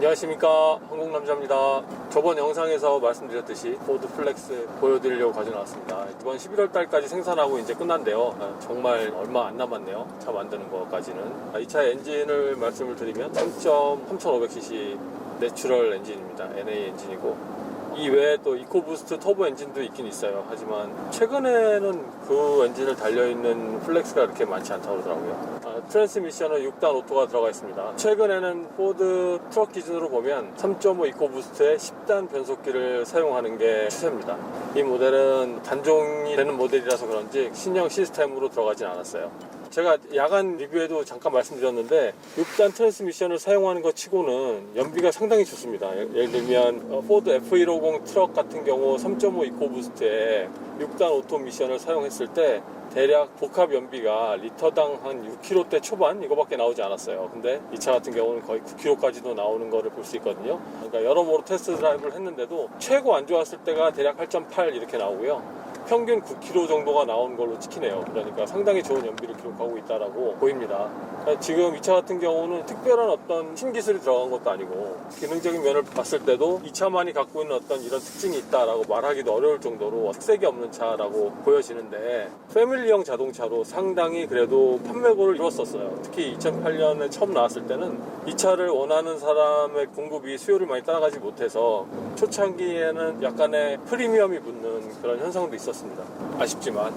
안녕하십니까, 한국남자입니다. 저번 영상에서 말씀드렸듯이 포드 플렉스 보여드리려고 가져나왔습니다. 이번 11월 달까지 생산하고 이제 끝난대요. 정말 얼마 안 남았네요, 차 만드는 것까지는. 이 차의 엔진을 말씀을 드리면 3.3500cc 내추럴 엔진입니다. NA 엔진이고, 이 외에 또 이코부스트 터보 엔진도 있긴 있어요. 하지만 최근에는 그 엔진을 달려있는 플렉스가 그렇게 많지 않다고 그러더라고요. 트랜스미션은 6단 오토가 들어가 있습니다. 최근에는 포드 트럭 기준으로 보면 3.5 이코부스트의 10단 변속기를 사용하는 게 추세입니다. 이 모델은 단종이 되는 모델이라서 그런지 신형 시스템으로 들어가진 않았어요. 제가 야간 리뷰에도 잠깐 말씀드렸는데 6단 트랜스미션을 사용하는 것 치고는 연비가 상당히 좋습니다. 예를 들면 포드 F150 트럭 같은 경우 3.5 이코부스트에 6단 오토 미션을 사용했을 때 대략 복합 연비가 리터당 한 6km대 초반 이거밖에 나오지 않았어요. 근데 이 차 같은 경우는 거의 9km까지도 나오는 거를 볼 수 있거든요. 그러니까 여러모로 테스트 드라이브를 했는데도 최고 안 좋았을 때가 대략 8.8 이렇게 나오고요. 평균 9km 정도가 나온 걸로 찍히네요. 그러니까 상당히 좋은 연비를 기록하고 있다라고 보입니다. 지금 이 차 같은 경우는 특별한 어떤 신기술이 들어간 것도 아니고 기능적인 면을 봤을 때도 이 차만이 갖고 있는 어떤 이런 특징이 있다라고 말하기도 어려울 정도로 특색이 없는 차라고 보여지는데, 패밀리형 자동차로 상당히 그래도 판매고를 이뤘었어요. 특히 2008년에 처음 나왔을 때는 이 차를 원하는 사람의 공급이 수요를 많이 따라가지 못해서 초창기에는 약간의 프리미엄이 붙는 그런 현상도 있었습니다. 아쉽지만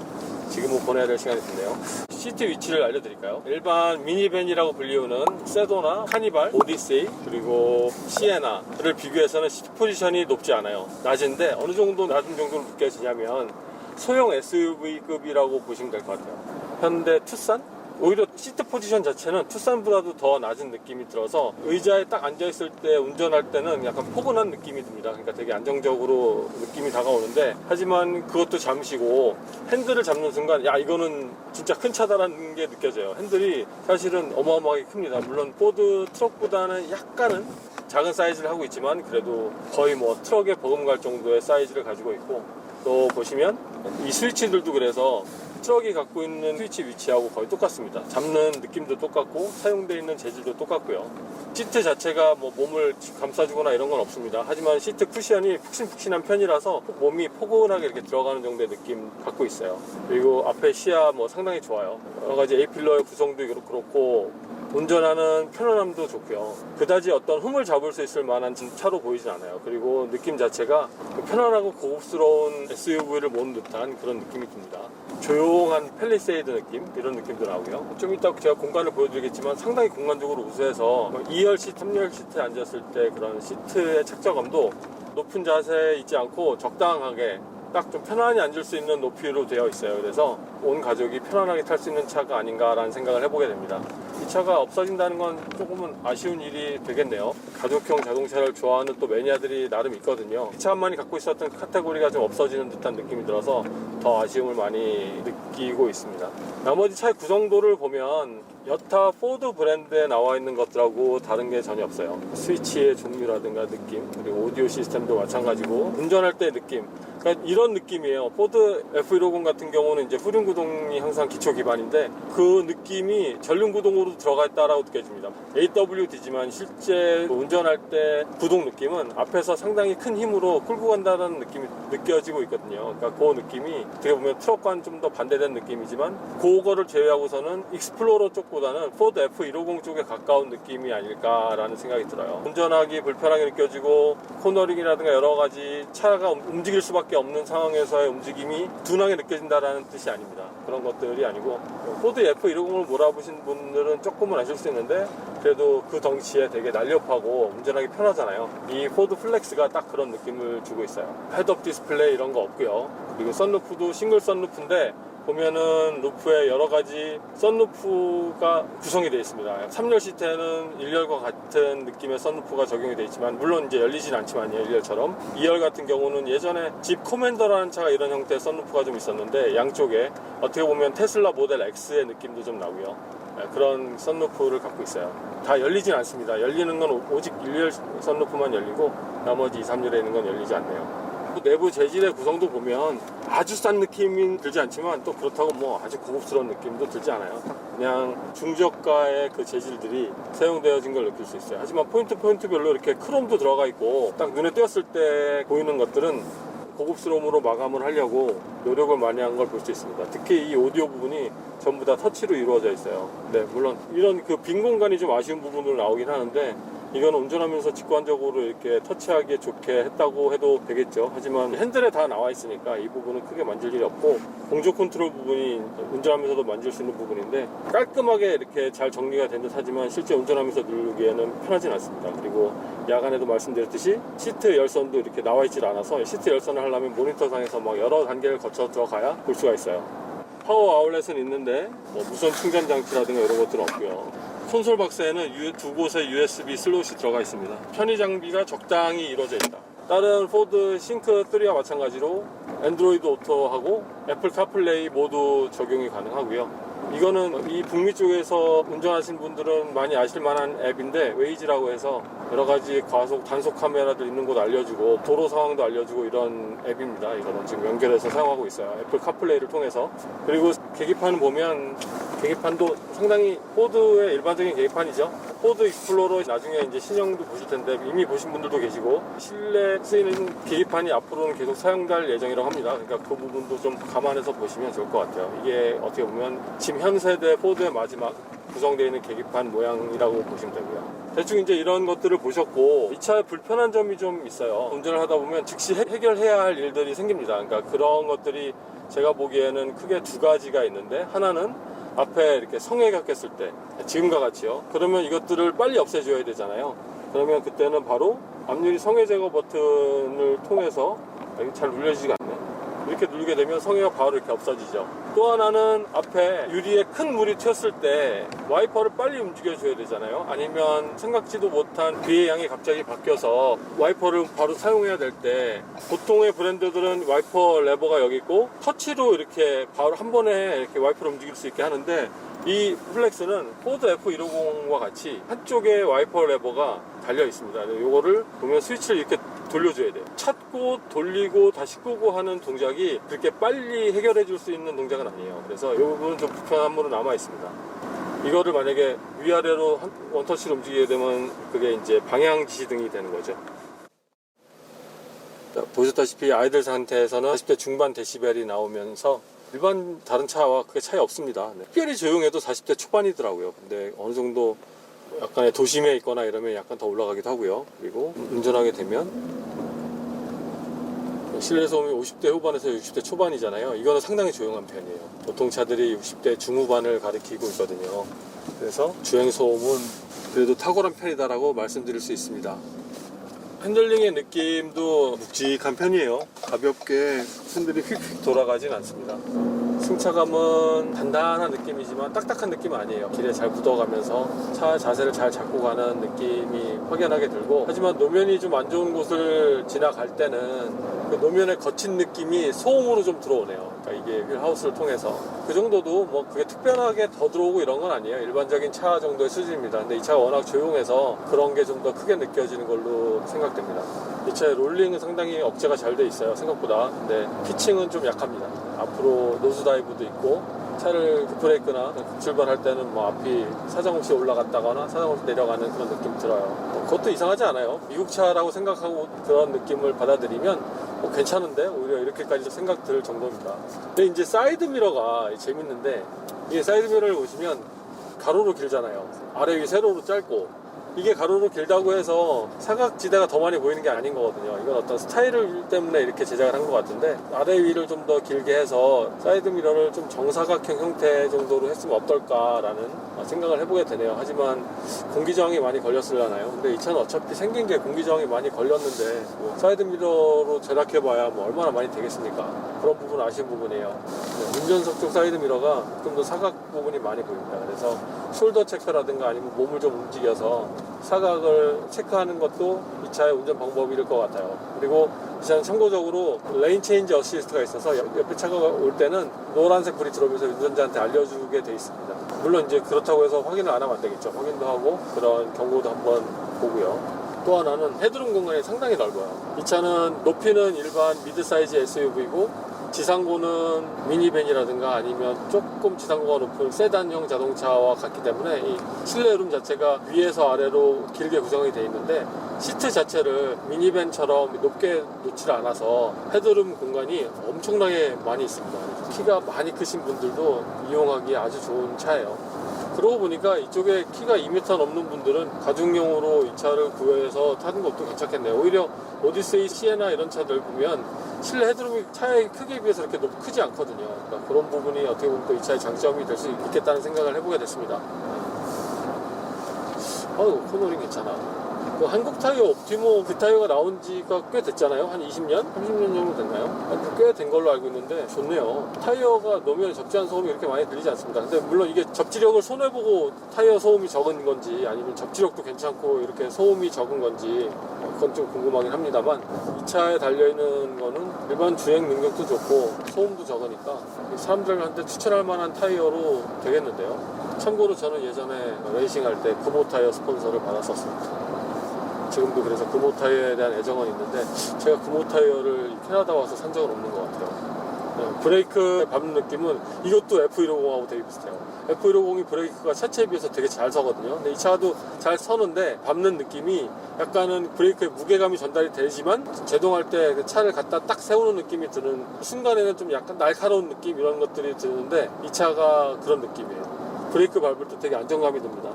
지금은 보내야 될 시간이 됐네요. 시트 위치를 알려드릴까요? 일반 미니밴이라고 불리우는 세도나 카니발, 오디세이, 그리고 시에나를 비교해서는 시트 포지션이 높지 않아요. 낮은데 어느 정도 낮은 정도로 느껴지냐면 소형 SUV급이라고 보시면 될 것 같아요. 현대 투싼? 오히려 시트 포지션 자체는 투싼보다도 더 낮은 느낌이 들어서 의자에 딱 앉아있을 때 운전할 때는 약간 포근한 느낌이 듭니다. 그러니까 되게 안정적으로 느낌이 다가오는데, 하지만 그것도 잠시고 핸들을 잡는 순간 야, 이거는 진짜 큰 차다라는 게 느껴져요. 핸들이 사실은 어마어마하게 큽니다. 물론 포드 트럭보다는 약간은 작은 사이즈를 하고 있지만 그래도 거의 뭐 트럭에 버금갈 정도의 사이즈를 가지고 있고, 또 보시면 이 스위치들도 그래서 트럭이 갖고 있는 스위치 위치하고 거의 똑같습니다. 잡는 느낌도 똑같고 사용되어 있는 재질도 똑같고요. 시트 자체가 뭐 몸을 감싸주거나 이런 건 없습니다. 하지만 시트 쿠션이 푹신푹신한 편이라서 몸이 포근하게 이렇게 들어가는 정도의 느낌 갖고 있어요. 그리고 앞에 시야 뭐 상당히 좋아요. 여러 가지 A필러의 구성도 그렇고 운전하는 편안함도 좋고요. 그다지 어떤 흠을 잡을 수 있을 만한 차로 보이진 않아요. 그리고 느낌 자체가 편안하고 고급스러운 SUV를 모는 듯한 그런 느낌이 듭니다. 조용한 팰리세이드 느낌, 이런 느낌도 나오고요. 좀 이따 제가 공간을 보여드리겠지만 상당히 공간적으로 우수해서 2열 시트, 3열 시트에 앉았을 때 그런 시트의 착자감도 높은 자세에 있지 않고 적당하게 딱 좀 편안히 앉을 수 있는 높이로 되어 있어요. 그래서 온 가족이 편안하게 탈 수 있는 차가 아닌가라는 생각을 해보게 됩니다. 이 차가 없어진다는 건 조금은 아쉬운 일이 되겠네요. 가족형 자동차를 좋아하는 또 매니아들이 나름 있거든요. 이 차만이 갖고 있었던 카테고리가 좀 없어지는 듯한 느낌이 들어서 더 아쉬움을 많이 느끼고 있습니다. 나머지 차의 구성도를 보면 여타 포드 브랜드에 나와 있는 것들하고 다른 게 전혀 없어요. 스위치의 종류라든가 느낌, 그리고 오디오 시스템도 마찬가지고 운전할 때의 느낌, 그러니까 이런 느낌이에요. 포드 F150 같은 경우는 이제 후륜 구동이 항상 기초 기반인데 그 느낌이 전륜 구동으로 들어가 있다라고 느껴집니다. AWD지만 실제 운전할 때 구동 느낌은 앞에서 상당히 큰 힘으로 끌고 간다는 느낌이 느껴지고 있거든요. 그러니까 그 느낌이 어떻게 보면 트럭과는 좀 더 반대된 느낌이지만 그거를 제외하고서는 익스플로러 쪽보다는 포드 F150 쪽에 가까운 느낌이 아닐까라는 생각이 들어요. 운전하기 불편하게 느껴지고 코너링이라든가 여러 가지 차가 움직일 수밖에 없는 상황에서의 움직임이 둔하게 느껴진다라는 뜻이 아닙니다. 그런 것들이 아니고 포드 F150을 몰아보신 분들은 조금은 아실 수 있는데 그래도 그 덩치에 되게 날렵하고 운전하기 편하잖아요. 이 포드 플렉스가 딱 그런 느낌을 주고 있어요. 헤드업 디스플레이 이런 거 없고요. 그리고 썬루프도 싱글 썬루프인데 보면은 루프에 여러 가지 썬루프가 구성이 되어 있습니다. 3열 시트에는 1열과 같은 느낌의 썬루프가 적용이 되어 있지만 물론 이제 열리진 않지만요, 1열처럼. 2열 같은 경우는 예전에 집 코맨더라는 차가 이런 형태의 썬루프가 좀 있었는데 양쪽에 어떻게 보면 테슬라 모델 X의 느낌도 좀 나고요. 그런 썬루프를 갖고 있어요. 다 열리진 않습니다. 열리는 건 오직 1열 썬루프만 열리고 나머지 2, 3열에 있는 건 열리지 않네요. 내부 재질의 구성도 보면 아주 싼 느낌이 들지 않지만 또 그렇다고 뭐 아주 고급스러운 느낌도 들지 않아요. 딱 그냥 중저가의 그 재질들이 사용되어진 걸 느낄 수 있어요. 하지만 포인트별로 이렇게 크롬도 들어가 있고 딱 눈에 띄었을 때 보이는 것들은 고급스러움으로 마감을 하려고 노력을 많이 한 걸 볼 수 있습니다. 특히 이 오디오 부분이 전부 다 터치로 이루어져 있어요. 네, 물론 이런 그 빈 공간이 좀 아쉬운 부분으로 나오긴 하는데 이건 운전하면서 직관적으로 이렇게 터치하기에 좋게 했다고 해도 되겠죠. 하지만 핸들에 다 나와 있으니까 이 부분은 크게 만질 일이 없고 공조 컨트롤 부분이 운전하면서도 만질 수 있는 부분인데 깔끔하게 이렇게 잘 정리가 된 듯 하지만 실제 운전하면서 누르기에는 편하진 않습니다. 그리고 야간에도 말씀드렸듯이 시트 열선도 이렇게 나와 있질 않아서 시트 열선을 하려면 모니터상에서 막 여러 단계를 거쳐 들어가야 볼 수가 있어요. 파워 아울렛은 있는데 뭐 무선 충전 장치라든가 이런 것들은 없고요. 콘솔 박스에는 두 곳에 USB 슬롯이 들어가 있습니다. 편의 장비가 적당히 이루어져 있다. 다른 포드 싱크 3와 마찬가지로 안드로이드 오토하고 애플 카플레이 모두 적용이 가능하고요. 이거는 이 북미 쪽에서 운전하신 분들은 많이 아실 만한 앱인데 웨이즈라고 해서 여러 가지 과속 단속 카메라들 있는 곳 알려주고 도로 상황도 알려주고 이런 앱입니다. 이거는 지금 연결해서 사용하고 있어요. 애플 카플레이를 통해서. 그리고 계기판을 보면 계기판도 상당히 포드의 일반적인 계기판이죠. 포드 익스플로러 나중에 이제 신형도 보실 텐데 이미 보신 분들도 계시고 실내 쓰이는 계기판이 앞으로는 계속 사용될 예정이라고 합니다. 그러니까 그 부분도 좀 감안해서 보시면 좋을 것 같아요. 이게 어떻게 보면 지금 현 세대 포드의 마지막 구성되어 있는 계기판 모양이라고 보시면 되고요. 대충 이제 이런 것들을 보셨고 이 차에 불편한 점이 좀 있어요. 운전을 하다 보면 즉시 해결해야 할 일들이 생깁니다. 그러니까 그런 것들이 제가 보기에는 크게 두 가지가 있는데 하나는 앞에 이렇게 성에 gas겠을 때 지금과 같이요. 그러면 이것들을 빨리 없애줘야 되잖아요. 그러면 그때는 바로 앞유리 성에 제거 버튼을 통해서 여기 잘 눌려지지가 않네. 이렇게 누르게 되면 성에가 바로 이렇게 없어지죠. 또 하나는 앞에 유리에 큰 물이 튀었을 때 와이퍼를 빨리 움직여줘야 되잖아요. 아니면 생각지도 못한 비의 양이 갑자기 바뀌어서 와이퍼를 바로 사용해야 될 때 보통의 브랜드들은 와이퍼 레버가 여기 있고 터치로 이렇게 바로 한 번에 이렇게 와이퍼를 움직일 수 있게 하는데 이 플렉스는 포드 F150과 같이 한쪽에 와이퍼 레버가 달려 있습니다. 이거를 보면 스위치를 이렇게 돌려줘야 돼요. 찾고 돌리고 다시 끄고 하는 동작이 그렇게 빨리 해결해 줄 수 있는 동작은 아니에요. 그래서 이 부분은 좀 불편함으로 남아 있습니다. 이거를 만약에 위아래로 원터치로 움직이게 되면 그게 이제 방향 지시등이 되는 거죠. 자, 보셨다시피 아이들 상태에서는 40대 중반 데시벨이 나오면서 일반 다른 차와 크게 차이 없습니다. 네. 특별히 조용해도 40대 초반이더라고요. 근데 어느 정도 약간의 도심에 있거나 이러면 약간 더 올라가기도 하고요. 그리고 운전하게 되면 실내 소음이 50대 후반에서 60대 초반이잖아요. 이거는 상당히 조용한 편이에요. 보통 차들이 60대 중후반을 가리키고 있거든요. 그래서 주행 소음은 그래도 탁월한 편이다라고 말씀드릴 수 있습니다. 핸들링의 느낌도 묵직한 편이에요. 가볍게 핸들이 휙휙 돌아가진 않습니다. 승차감은 단단한 느낌이지만 딱딱한 느낌은 아니에요. 길에 잘 굳어가면서 차 자세를 잘 잡고 가는 느낌이 확연하게 들고, 하지만 노면이 좀 안 좋은 곳을 지나갈 때는 그 노면의 거친 느낌이 소음으로 좀 들어오네요. 그러니까 이게 휠하우스를 통해서 그 정도도 뭐 그게 특별하게 더 들어오고 이런 건 아니에요. 일반적인 차 정도의 수준입니다. 근데 이 차가 워낙 조용해서 그런 게 좀 더 크게 느껴지는 걸로 생각됩니다. 이 차의 롤링은 상당히 억제가 잘 돼 있어요, 생각보다. 근데 피칭은 좀 약합니다. 앞으로 노즈 다이브도 있고, 차를 급브레이크나 급출발할 때는 뭐 앞이 사정없이 올라갔다거나 사정없이 내려가는 그런 느낌 들어요. 그것도 이상하지 않아요. 미국 차라고 생각하고 그런 느낌을 받아들이면 괜찮은데 오히려 이렇게까지 생각 들 정도입니다. 근데 이제 사이드 미러가 재밌는데, 이게 사이드 미러를 보시면 가로로 길잖아요. 아래 위 세로로 짧고, 이게 가로로 길다고 해서 사각지대가 더 많이 보이는 게 아닌 거거든요. 이건 어떤 스타일 때문에 이렇게 제작을 한 것 같은데, 아래 위를 좀 더 길게 해서 사이드 미러를 좀 정사각형 형태 정도로 했으면 어떨까라는 생각을 해보게 되네요. 하지만 공기저항이 많이 걸렸으려나요? 근데 이 차는 어차피 생긴 게 공기저항이 많이 걸렸는데 뭐 사이드 미러로 절약해봐야 뭐 얼마나 많이 되겠습니까? 그런 부분 아쉬운 부분이에요. 운전석 쪽 사이드 미러가 좀 더 사각 부분이 많이 보입니다. 그래서 숄더 체크라든가 아니면 몸을 좀 움직여서 사각을 체크하는 것도 이 차의 운전 방법일 것 같아요. 그리고 이 차는 참고적으로 레인 체인지 어시스트가 있어서 옆에 차가 올 때는 노란색 불이 들어오면서 운전자한테 알려주게 돼 있습니다. 물론 이제 그렇다고 해서 확인을 안 하면 안 되겠죠. 확인도 하고 그런 경고도 한번 보고요. 또 하나는 헤드룸 공간이 상당히 넓어요. 이 차는 높이는 일반 미드 사이즈 SUV고 지상고는 미니밴이라든가 아니면 조금 지상고가 높은 세단형 자동차와 같기 때문에 이 실내룸 자체가 위에서 아래로 길게 구성이 되어 있는데 시트 자체를 미니밴처럼 높게 놓지 않아서 헤드룸 공간이 엄청나게 많이 있습니다. 키가 많이 크신 분들도 이용하기 아주 좋은 차예요. 그러고 보니까 이쪽에 키가 2m 넘는 분들은 가족용으로 이 차를 구해서 타는 것도 괜찮겠네요. 오히려 오디세이, 시에나 이런 차들 보면 실내 헤드룸이 차의 크기에 비해서 이렇게 크지 않거든요. 그러니까 그런 부분이 어떻게 보면 또 이 차의 장점이 될 수 있겠다는 생각을 해보게 됐습니다. 코너링 괜찮아. 그 한국 타이어 옵티모 그 타이어가 나온 지가 꽤 됐잖아요. 한 20년? 30년 정도 됐나요? 꽤 된 걸로 알고 있는데 좋네요. 타이어가 노면에 적재한 소음이 그렇게 많이 들리지 않습니다. 근데 물론 이게 접지력을 손해보고 타이어 소음이 적은 건지 아니면 접지력도 괜찮고 이렇게 소음이 적은 건지 그건 좀 궁금하긴 합니다만 이 차에 달려있는 거는 일반 주행 능력도 좋고 소음도 적으니까 사람들한테 추천할 만한 타이어로 되겠는데요. 참고로 저는 예전에 레이싱할 때 금호 타이어 스폰서를 받았었습니다. 지금도 그래서 금호 타이어에 대한 애정은 있는데 제가 금호 타이어를 캐나다 와서 산 적은 없는 것 같아요. 브레이크 밟는 느낌은 이것도 F150하고 되게 비슷해요. F150이 브레이크가 차체에 비해서 되게 잘 서거든요. 근데 이 차도 잘 서는데 밟는 느낌이 약간은 브레이크의 무게감이 전달이 되지만 제동할 때 그 차를 갖다 딱 세우는 느낌이 드는 순간에는 좀 약간 날카로운 느낌 이런 것들이 드는데 이 차가 그런 느낌이에요. 브레이크 밟을 때 되게 안정감이 듭니다.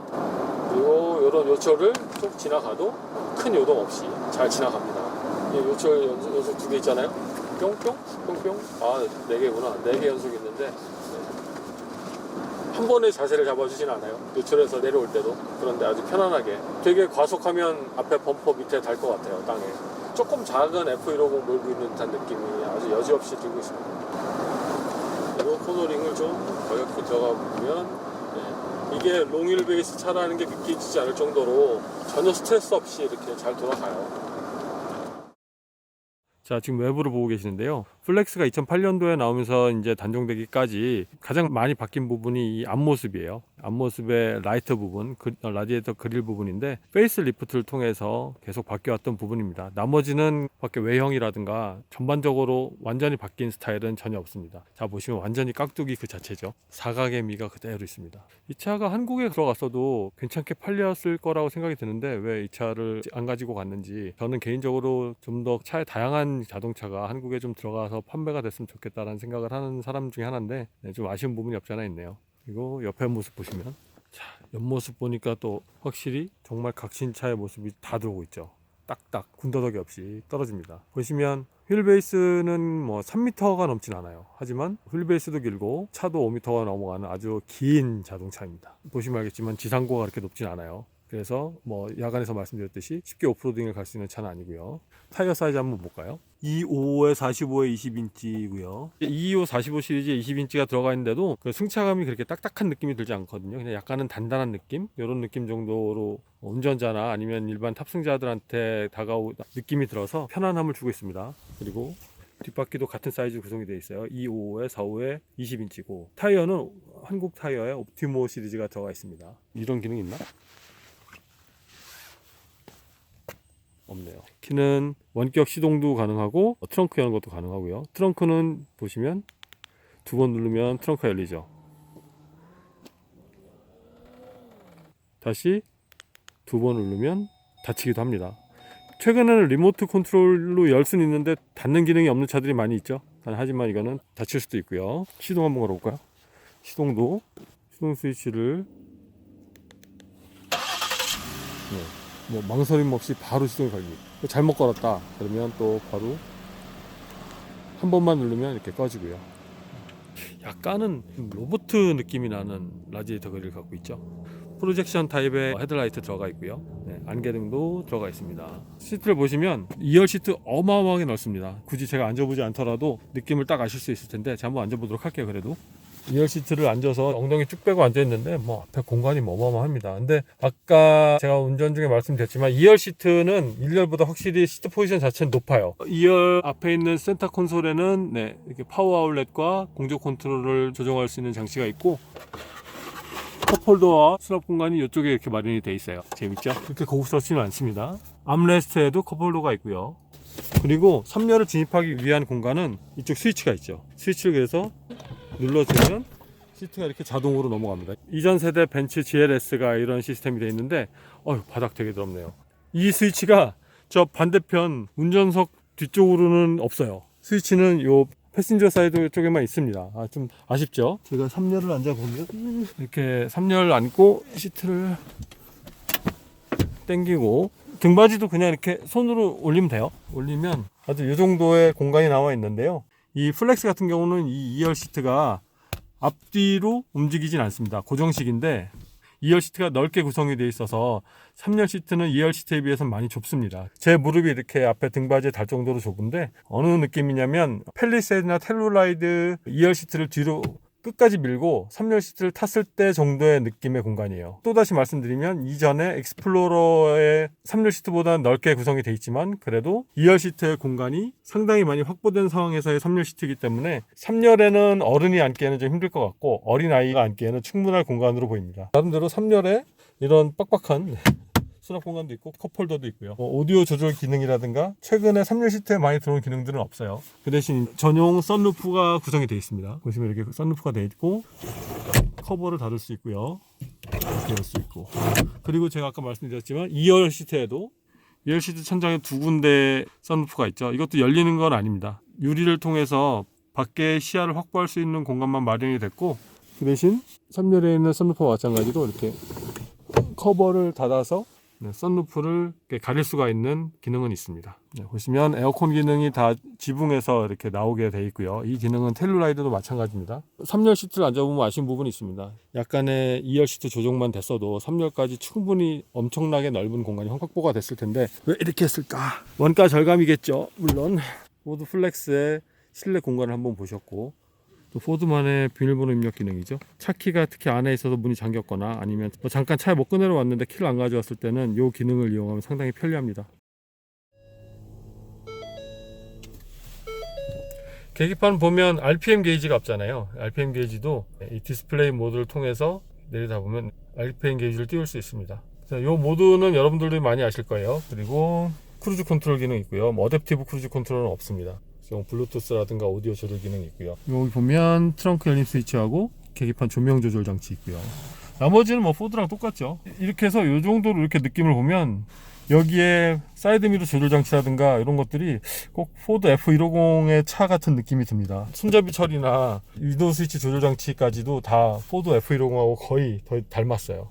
그리고 이런 요철을 쭉 지나가도 큰 요동 없이 잘 지나갑니다. 요철 연속 2개 있잖아요. 뿅뿅 뿅뿅. 4개구나. 4개 연속 있는데 한 번에 자세를 잡아주진 않아요. 요철에서 내려올 때도. 그런데 아주 편안하게 되게 과속하면 앞에 범퍼 밑에 달 것 같아요. 땅에 조금 작은 F150 몰고 있는 듯한 느낌이 아주 여지없이 들고 있습니다. 그리고 코너링을 좀 가볍게 들어가 보면 이게 롱휠 베이스 차라는 게 믿기지 않을 정도로 전혀 스트레스 없이 이렇게 잘 돌아가요. 자, 지금 외부를 보고 계시는데요. 플렉스가 2008년도에 나오면서 이제 단종되기까지 가장 많이 바뀐 부분이 이 앞모습이에요. 앞모습의 라이트 부분, 라디에이터 그릴 부분인데 페이스 리프트를 통해서 계속 바뀌어왔던 부분입니다. 나머지는 밖에 외형이라든가 전반적으로 완전히 바뀐 스타일은 전혀 없습니다. 자, 보시면 완전히 깍두기 그 자체죠. 사각의 미가 그대로 있습니다. 이 차가 한국에 들어갔어도 괜찮게 팔렸을 거라고 생각이 드는데 왜 이 차를 안 가지고 갔는지, 저는 개인적으로 좀 더 차의 다양한 자동차가 한국에 좀 들어가서 판매가 됐으면 좋겠다라는 생각을 하는 사람 중에 하나인데 좀 아쉬운 부분이 없지 않아 있네요. 그리고 옆에 모습 보시면, 자, 옆모습 보니까 또 확실히 정말 각신차의 모습이 다 들어오고 있죠. 딱딱 군더더기 없이 떨어집니다. 보시면 휠베이스는 뭐 3m가 넘진 않아요. 하지만 휠베이스도 길고 차도 5m가 넘어가는 아주 긴 자동차입니다. 보시면 알겠지만 지상고가 그렇게 높진 않아요. 그래서 뭐 야간에서 말씀드렸듯이 쉽게 오프로딩을 갈 수 있는 차는 아니고요. 타이어 사이즈 한번 볼까요? 255에 45에 20인치고요. 225 45 시리즈에 20인치가 들어가 있는데도 그 승차감이 그렇게 딱딱한 느낌이 들지 않거든요. 그냥 약간은 단단한 느낌? 이런 느낌 정도로 운전자나 아니면 일반 탑승자들한테 다가오 느낌이 들어서 편안함을 주고 있습니다. 그리고 뒷바퀴도 같은 사이즈 구성이 되어 있어요. 255에 45에 20인치고 타이어는 한국 타이어에 옵티모 시리즈가 들어가 있습니다. 이런 기능이 있나? 없네요. 키는 원격 시동도 가능하고 트렁크 여는 것도 가능하고요. 트렁크는 보시면 2번 누르면 트렁크가 열리죠. 다시 2번 누르면 닫히기도 합니다. 최근에는 리모트 컨트롤로 열 수는 있는데 닫는 기능이 없는 차들이 많이 있죠. 하지만 이거는 닫힐 수도 있고요. 시동 한번 걸어볼까요? 시동 스위치를 뭐 망설임 없이 바로 시동이 걸립니다. 잘못 걸었다 그러면 또 바로 한 번만 누르면 이렇게 꺼지고요. 약간은 로봇 느낌이 나는 라디에이터 그릴을 갖고 있죠. 프로젝션 타입의 헤드라이트 들어가 있고요. 안개등도 들어가 있습니다. 시트를 보시면 2열 시트 어마어마하게 넓습니다. 굳이 제가 앉아보지 않더라도 느낌을 딱 아실 수 있을 텐데 제가 한번 앉아보도록 할게요. 그래도 2열 시트를 앉아서 엉덩이 쭉 빼고 앉아있는데 뭐 앞에 공간이 어마어마합니다. 근데 아까 제가 운전 중에 말씀드렸지만 2열 시트는 1열보다 확실히 시트 포지션 자체는 높아요. 2열 앞에 있는 센터 콘솔에는 이렇게 파워 아울렛과 공조 컨트롤을 조정할 수 있는 장치가 있고 컵홀더와 수납 공간이 이쪽에 이렇게 마련이 되어 있어요. 재밌죠? 그렇게 고급스럽지는 않습니다. 암레스트에도 컵홀더가 있고요. 그리고 3열을 진입하기 위한 공간은 이쪽 스위치가 있죠. 스위치를 그래서 눌러주면 시트가 이렇게 자동으로 넘어갑니다. 이전 세대 벤츠 GLS가 이런 시스템이 되어 있는데 바닥 되게 더럽네요. 이 스위치가 저 반대편 운전석 뒤쪽으로는 없어요. 스위치는 요 패신저 사이드 쪽에만 있습니다. 좀 아쉽죠? 제가 3열을 앉아보면 이렇게 3열 앉고 시트를 당기고 등받이도 그냥 이렇게 손으로 올리면 돼요. 올리면 아주 이 정도의 공간이 나와 있는데요. 이 플렉스 같은 경우는 이 2열 시트가 앞뒤로 움직이진 않습니다. 고정식인데 2열 시트가 넓게 구성이 되어 있어서 3열 시트는 2열 시트에 비해서 많이 좁습니다. 제 무릎이 이렇게 앞에 등받이에 달 정도로 좁은데 어느 느낌이냐면 펠리세이드나 텔루라이드 2열 시트를 뒤로 끝까지 밀고 3열 시트를 탔을 때 정도의 느낌의 공간이에요. 또다시 말씀드리면 이전에 익스플로러의 3열 시트보다는 넓게 구성이 되어 있지만 그래도 2열 시트의 공간이 상당히 많이 확보된 상황에서의 3열 시트이기 때문에 3열에는 어른이 앉기에는 좀 힘들 것 같고 어린아이가 앉기에는 충분할 공간으로 보입니다. 나름대로 3열에 이런 빡빡한 수납 공간도 있고 컵홀더도 있고요. 오디오 조절 기능이라든가 최근에 3열 시트에 많이 들어온 기능들은 없어요. 그 대신 전용 썬루프가 구성이 되어 있습니다. 보시면 이렇게 썬루프가 되어 있고 커버를 닫을 수 있고요. 이렇게 열 수 있고 그리고 제가 아까 말씀드렸지만 2열 시트에도 2열 시트 천장에 두 군데 썬루프가 있죠. 이것도 열리는 건 아닙니다. 유리를 통해서 밖에 시야를 확보할 수 있는 공간만 마련이 됐고 그 대신 3열에 있는 썬루프와 마찬가지로 이렇게 커버를 닫아서 썬루프를 가릴 수가 있는 기능은 있습니다. 보시면 에어컨 기능이 다 지붕에서 이렇게 나오게 되어 있고요. 이 기능은 텔루라이드도 마찬가지입니다. 3열 시트를 앉아보면 아쉬운 부분이 있습니다. 약간의 2열 시트 조정만 됐어도 3열까지 충분히 엄청나게 넓은 공간이 확보가 됐을 텐데 왜 이렇게 했을까? 원가 절감이겠죠. 물론 포드 플렉스의 실내 공간을 한번 보셨고 또 포드만의 비밀번호 입력 기능이죠. 차 키가 특히 안에 있어서 문이 잠겼거나 아니면 잠깐 차에 못 꺼내러 왔는데 키를 안 가져왔을 때는 이 기능을 이용하면 상당히 편리합니다. 계기판 보면 RPM 게이지가 없잖아요. RPM 게이지도 이 디스플레이 모드를 통해서 내려다보면 RPM 게이지를 띄울 수 있습니다. 이 모드는 여러분들도 많이 아실 거예요. 그리고 크루즈 컨트롤 기능 있고요. 어댑티브 크루즈 컨트롤은 없습니다. 블루투스라든가 오디오 조절 기능이 있고요. 여기 보면 트렁크 열림 스위치하고 계기판 조명 조절 장치 있고요. 나머지는 포드랑 똑같죠. 이렇게 해서 이 정도로 이렇게 느낌을 보면 여기에 사이드미러 조절 장치라든가 이런 것들이 꼭 포드 F150의 차 같은 느낌이 듭니다. 손잡이 처리나 위도우 스위치 조절 장치까지도 다 포드 F150하고 거의 더 닮았어요.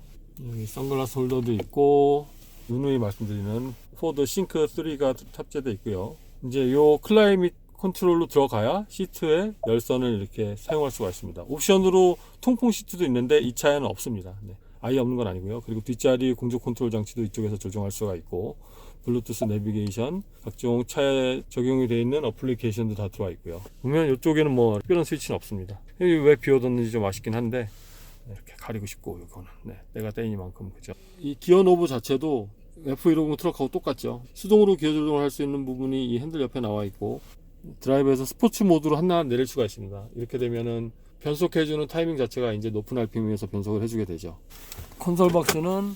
여기 선글라스 홀더도 있고 누누이 말씀드리는 포드 싱크 3가 탑재되어 있고요. 이제 요 클라이밋 컨트롤로 들어가야 시트에 열선을 이렇게 사용할 수가 있습니다. 옵션으로 통풍 시트도 있는데 이 차에는 없습니다. 아예 없는 건 아니고요. 그리고 뒷자리 공조 컨트롤 장치도 이쪽에서 조정할 수가 있고 블루투스 내비게이션, 각종 차에 적용이 되어 있는 어플리케이션도 다 들어와 있고요. 보면 이쪽에는 특별한 스위치는 없습니다. 왜 비워뒀는지 좀 아쉽긴 한데 이렇게 가리고 싶고 이거는 내가 떼이니만큼 그죠. 이 기어 노브 자체도 F150 트럭하고 똑같죠. 수동으로 기어 조정을 할 수 있는 부분이 이 핸들 옆에 나와 있고 드라이브에서 스포츠 모드로 하나 내릴 수가 있습니다. 이렇게 되면은 변속해주는 타이밍 자체가 이제 높은 RPM에서 변속을 해주게 되죠. 콘솔 박스는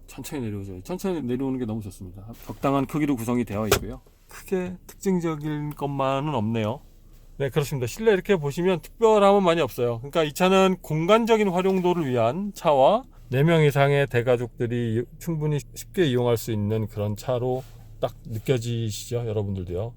천천히 내려오죠. 천천히 내려오는 게 너무 좋습니다. 적당한 크기로 구성이 되어 있고요. 크게 특징적인 것만은 없네요. 네, 그렇습니다. 실내 이렇게 보시면 특별함은 많이 없어요. 그러니까 이 차는 공간적인 활용도를 위한 차와 4명 이상의 대가족들이 충분히 쉽게 이용할 수 있는 그런 차로 딱 느껴지시죠? 여러분들도요.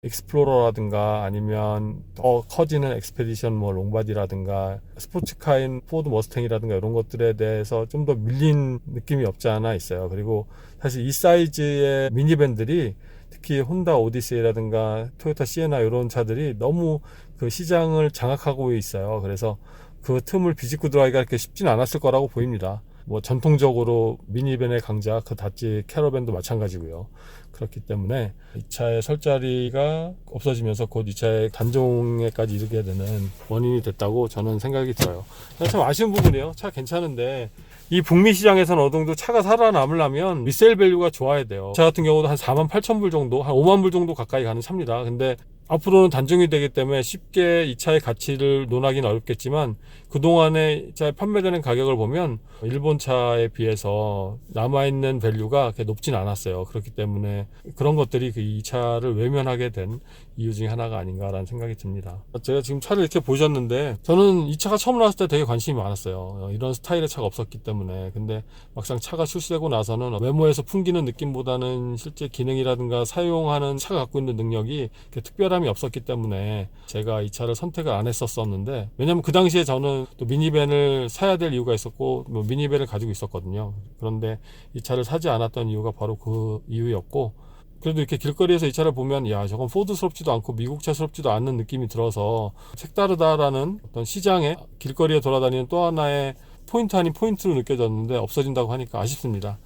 익스플로러라든가 아니면 더 커지는 엑스페디션 롱바디라든가 스포츠카인 포드 머스탱이라든가 이런 것들에 대해서 좀 더 밀린 느낌이 없지 않아 있어요. 그리고 사실 이 사이즈의 미니밴들이 특히 혼다 오디세이라든가 토요타 시에나 이런 차들이 너무 그 시장을 장악하고 있어요. 그래서 그 틈을 비집고 들어가기가 그렇게 쉽진 않았을 거라고 보입니다. 전통적으로 미니밴의 강자 그 다찌 캐러밴도 마찬가지고요. 그렇기 때문에 이 차의 설 자리가 없어지면서 곧 이 차의 단종에까지 이르게 되는 원인이 됐다고 저는 생각이 들어요. 참 아쉬운 부분이에요. 차 괜찮은데 이 북미 시장에서는 어느 정도 차가 살아남으려면 리세일 밸류가 좋아야 돼요. 차 같은 경우도 한 48,000불 정도, 한 5만 불 정도 가까이 가는 차입니다. 근데 앞으로는 단종이 되기 때문에 쉽게 이 차의 가치를 논하기는 어렵겠지만 그동안에 이 차에 판매되는 가격을 보면 일본 차에 비해서 남아있는 밸류가 그렇게 높진 않았어요. 그렇기 때문에 그런 것들이 이 차를 외면하게 된 이유 중에 하나가 아닌가라는 생각이 듭니다. 제가 지금 차를 이렇게 보셨는데 저는 이 차가 처음 나왔을 때 되게 관심이 많았어요. 이런 스타일의 차가 없었기 때문에. 근데 막상 차가 출시되고 나서는 외모에서 풍기는 느낌보다는 실제 기능이라든가 사용하는 차가 갖고 있는 능력이 특별함이 없었기 때문에 제가 이 차를 선택을 안 했었는데, 왜냐면 그 당시에 저는 또 미니밴을 사야 될 이유가 있었고 미니밴을 가지고 있었거든요. 그런데 이 차를 사지 않았던 이유가 바로 그 이유였고, 그래도 이렇게 길거리에서 이 차를 보면 야, 저건 포드스럽지도 않고 미국차스럽지도 않는 느낌이 들어서 색다르다라는 어떤 시장에 길거리에 돌아다니는 또 하나의 포인트 아닌 포인트로 느껴졌는데 없어진다고 하니까 아쉽습니다.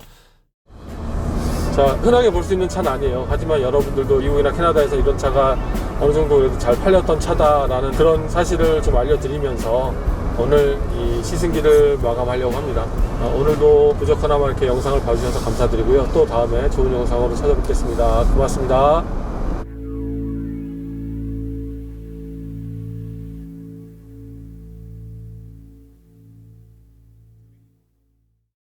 자, 흔하게 볼 수 있는 차는 아니에요. 하지만 여러분들도 미국이나 캐나다에서 이런 차가 어느 정도 그래도 잘 팔렸던 차다라는 그런 사실을 좀 알려드리면서 오늘 이 시승기를 마감하려고 합니다. 오늘도 부족하나마 이렇게 영상을 봐주셔서 감사드리고요. 또 다음에 좋은 영상으로 찾아뵙겠습니다. 고맙습니다.